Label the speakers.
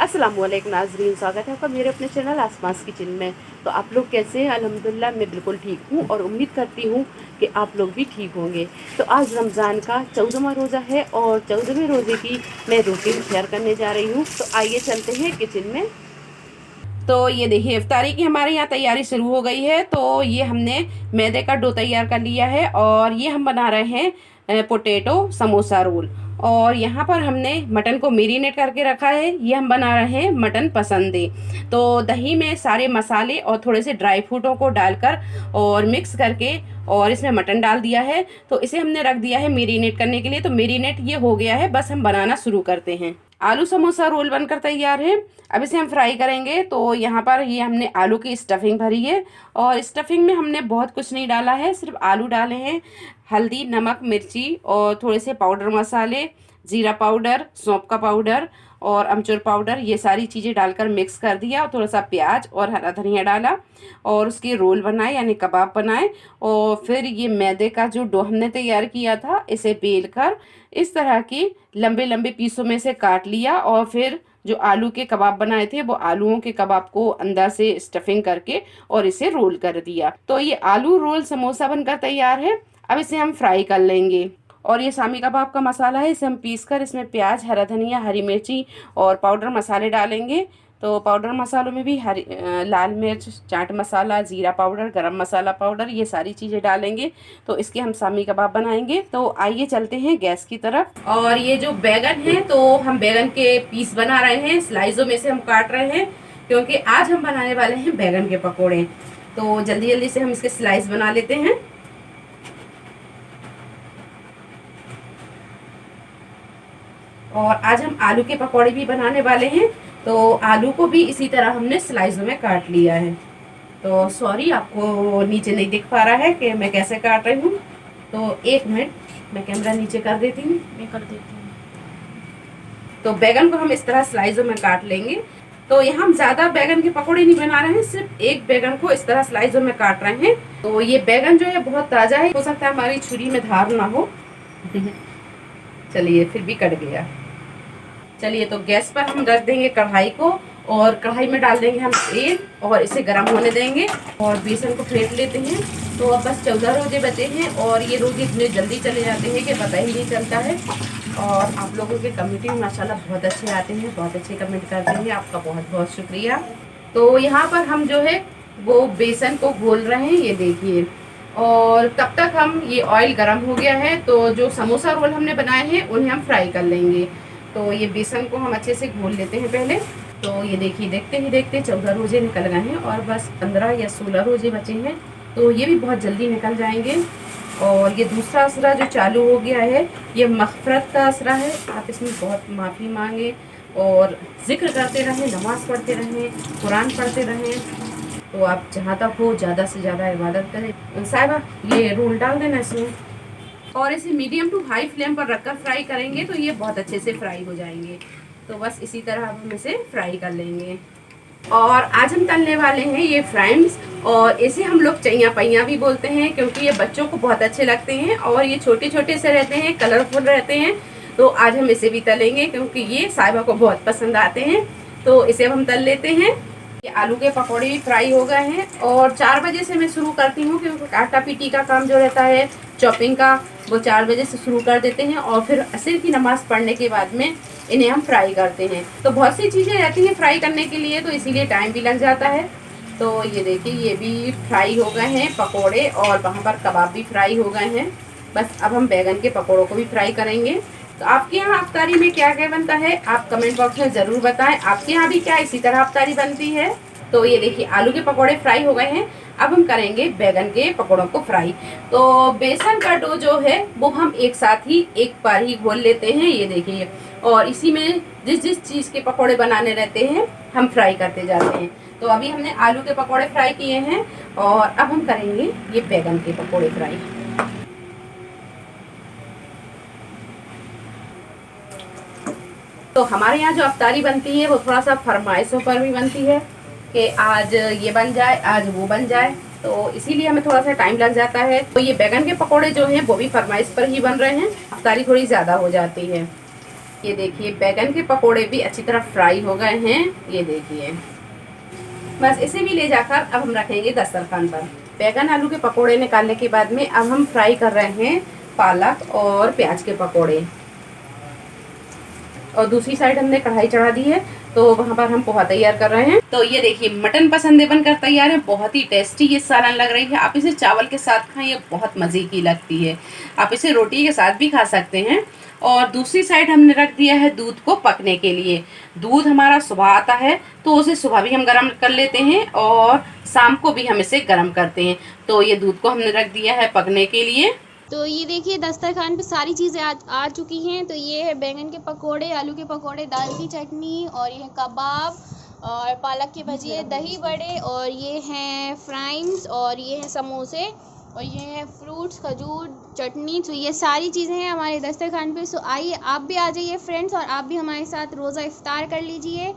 Speaker 1: अस्सलामुअलैकुम नाज़रीन, स्वागत है आपका मेरे अपने चैनल आसमास किचन में। तो आप लोग कैसे हैं? अल्हम्दुलिल्लाह मैं बिल्कुल ठीक हूँ और उम्मीद करती हूँ कि आप लोग भी ठीक होंगे। तो आज रमज़ान का 14वां रोज़ा है और 14वें रोज़े की मैं रूटीन शेयर करने जा रही हूँ। तो आइए चलते हैं किचन में। तो ये देखिए इफ्तारी की हमारे यहाँ तैयारी शुरू हो गई है। तो ये हमने मैदे का डो तैयार कर लिया है और ये हम बना रहे हैं पोटैटो समोसा रोल। और यहाँ पर हमने मटन को मेरीनेट करके रखा है। ये हम बना रहे हैं मटन पसंदे। तो दही में सारे मसाले और थोड़े से ड्राई फ्रूटों को डालकर और मिक्स करके और इसमें मटन डाल दिया है। तो इसे हमने रख दिया है मेरीनेट करने के लिए। तो मेरीनेट ये हो गया है, बस हम बनाना शुरू करते हैं। आलू समोसा रोल बनकर तैयार है। अब इसे हम फ्राई करेंगे। तो यहाँ पर ये हमने आलू की स्टफिंग भरी है और स्टफिंग में हमने बहुत कुछ नहीं डाला है, सिर्फ आलू डाले हैं। हल्दी, नमक, मिर्ची और थोड़े से पाउडर मसाले, जीरा पाउडर, सौंफ का पाउडर और अमचूर पाउडर, ये सारी चीज़ें डालकर मिक्स कर दिया और थोड़ा सा प्याज और हरा धनिया डाला और उसके रोल बनाए यानी कबाब बनाए। और फिर ये मैदे का जो डो हमने तैयार किया था, इसे बेल कर इस तरह की लंबे लंबे पीसों में से काट लिया और फिर जो आलू के कबाब बनाए थे वो आलूओं के कबाब को अंदर से स्टफिंग करके और इसे रोल कर दिया। तो ये आलू रोल समोसा बनकर तैयार है। अब इसे हम फ्राई कर लेंगे। और ये शामी कबाब का मसाला है, इसे हम पीस कर इसमें प्याज, हरा धनिया, हरी मिर्ची और पाउडर मसाले डालेंगे। तो पाउडर मसालों में भी लाल मिर्च, चाट मसाला, जीरा पाउडर, गरम मसाला पाउडर, ये सारी चीज़ें डालेंगे। तो इसके हम शामी कबाब बनाएंगे। तो आइए चलते हैं गैस की तरफ। और ये जो बैगन है, तो हम बैगन के पीस बना रहे हैं, स्लाइसों में से हम काट रहे हैं क्योंकि आज हम बनाने वाले हैं बैगन के पकौड़े। तो जल्दी जल्दी से हम इसके स्लाइस बना लेते हैं। और आज हम आलू के पकौड़े भी बनाने वाले हैं। तो आलू को भी इसी तरह हमने स्लाइसों में काट लिया है। तो सॉरी, आपको नीचे नहीं दिख पा रहा है कि मैं कैसे काट रही हूँ। तो एक मिनट मैं कैमरा नीचे कर देती हूँ। मैं कर देती हूँ। तो बैगन को हम इस तरह स्लाइसों में काट लेंगे। तो यहाँ हम ज्यादा बैगन के पकौड़े नहीं बना रहे हैं, सिर्फ एक बैगन को इस तरह स्लाइसों में काट रहे हैं। तो ये बैगन जो है बहुत ताजा है, हो सकता है हमारी छुरी में धार ना हो। चलिए, फिर भी कट गया। चलिए, तो गैस पर हम रख देंगे कढ़ाई को और कढ़ाई में डाल देंगे हम तेल और इसे गर्म होने देंगे और बेसन को फेंट लेते हैं। तो अब बस 14 रोजे बचे हैं और ये रोजे इतने जल्दी चले जाते हैं कि पता ही नहीं चलता है। और आप लोगों के कमेंट भी माशाल्लाह बहुत अच्छे आते हैं, बहुत अच्छे कमेंट करते हैं, आपका बहुत बहुत शुक्रिया। तो यहाँ पर हम जो है वो बेसन को घोल रहे हैं, ये देखिए। और तब तक हम ये ऑयल गर्म हो गया है, तो जो समोसा रोल हमने बनाए हैं उन्हें हम फ्राई कर लेंगे। तो ये बेसन को हम अच्छे से घोल लेते हैं पहले। तो ये देखिए, देखते ही देखते 14 रोजे निकल गए हैं और बस 15 या 16 रोजे बचे हैं। तो ये भी बहुत जल्दी निकल जाएंगे। और ये दूसरा असरा जो चालू हो गया है, ये मग़फ़िरत का असरा है। आप इसमें बहुत माफ़ी मांगे और ज़िक्र करते रहें, नमाज़ पढ़ते रहें, कुरान पढ़ते रहें। तो आप जहाँ तक हो ज़्यादा से ज़्यादा इबादत करें। साहिबा, ये रोल डाल देना इसमें और इसे मीडियम टू हाई फ्लेम पर रखकर फ्राई करेंगे तो ये बहुत अच्छे से फ्राई हो जाएंगे। तो बस इसी तरह हम इसे फ्राई कर लेंगे। और आज हम तलने वाले हैं ये फ्राइम्स, और इसे हम लोग चैया पैया भी बोलते हैं क्योंकि ये बच्चों को बहुत अच्छे लगते हैं और ये छोटे छोटे से रहते हैं, कलरफुल रहते हैं। तो आज हम इसे भी तलेंगे क्योंकि ये साहिबा को बहुत पसंद आते हैं। तो इसे हम तल लेते हैं। ये आलू के पकौड़े भी फ्राई हो गए हैं और 4 बजे से मैं शुरू करती हूँ क्योंकि आटा पीटी का काम जो रहता है चॉपिंग का, वो 4 बजे से शुरू कर देते हैं और फिर असर की नमाज़ पढ़ने के बाद में इन्हें हम फ्राई करते हैं। तो बहुत सी चीज़ें रहती हैं फ्राई करने के लिए, तो इसीलिए टाइम भी लग जाता है। तो ये देखिए, ये भी फ्राई हो गए हैं पकौड़े और वहाँ पर कबाब भी फ्राई हो गए हैं। बस अब हम बैगन के पकौड़ों को भी फ्राई करेंगे। तो आपके यहाँ अफ्तारी में क्या क्या बनता है आप कमेंट बॉक्स में ज़रूर बताएं। आपके यहाँ भी क्या इसी तरह अफ्तारी बनती है? तो ये देखिए, आलू के पकौड़े फ्राई हो गए हैं। अब हम करेंगे बैगन के पकौड़ों को फ्राई। तो बेसन का डो जो है वो हम एक साथ ही एक बार ही घोल लेते हैं, ये देखिए। और इसी में जिस जिस चीज़ के पकौड़े बनाने रहते हैं हम फ्राई करते जाते हैं। तो अभी हमने आलू के पकौड़े फ्राई किए हैं और अब हम करेंगे ये बैगन के पकौड़े फ्राई। तो हमारे यहाँ जो अफ्तारी बनती है वो थोड़ा सा फरमाइशों पर भी बनती है कि आज ये बन जाए, आज वो बन जाए। तो इसीलिए हमें थोड़ा सा टाइम लग जाता है। तो ये बैगन के पकौड़े जो हैं वो भी फरमाइश पर ही बन रहे हैं, अफ्तारी थोड़ी ज़्यादा हो जाती है। ये देखिए बैगन के पकोड़े भी अच्छी तरह फ्राई हो गए हैं। ये देखिए बस इसे भी ले जाकर अब हम रखेंगे दस्तरखान पर। बैगन आलू के पकोड़े निकालने के बाद में अब हम फ्राई कर रहे हैं पालक और प्याज के पकोड़े। और दूसरी साइड हमने कढ़ाई चढ़ा दी है, तो वहाँ पर हम पोहा तैयार कर रहे हैं। तो ये देखिए मटन पसंदे बनकर तैयार है। बहुत ही टेस्टी ये सालन लग रही है। आप इसे चावल के साथ खाएं, ये बहुत मज़े की लगती है। आप इसे रोटी के साथ भी खा सकते हैं। और दूसरी साइड हमने रख दिया है दूध को पकने के लिए। दूध हमारा सुबह आता है, तो उसे सुबह भी हम गर्म कर लेते हैं और शाम को भी हम इसे गर्म करते हैं। तो ये दूध को हमने रख दिया है पकने के लिए।
Speaker 2: तो ये देखिए दस्तरखान पे सारी चीज़ें आ चुकी हैं। तो ये है बैंगन के पकोड़े, आलू के पकोड़े, दाल की चटनी, और ये है कबाब और पालक की भजिए, दही बड़े, और ये हैं फ्राइंग्स, और ये हैं समोसे, और ये है फ्रूट्स, खजूर, चटनी। तो ये सारी चीज़ें हैं हमारे दस्तरखान पे। सो आइए आप भी आ जाइए फ्रेंड्स, और आप भी हमारे साथ रोज़ा इफ्तार कर लीजिए।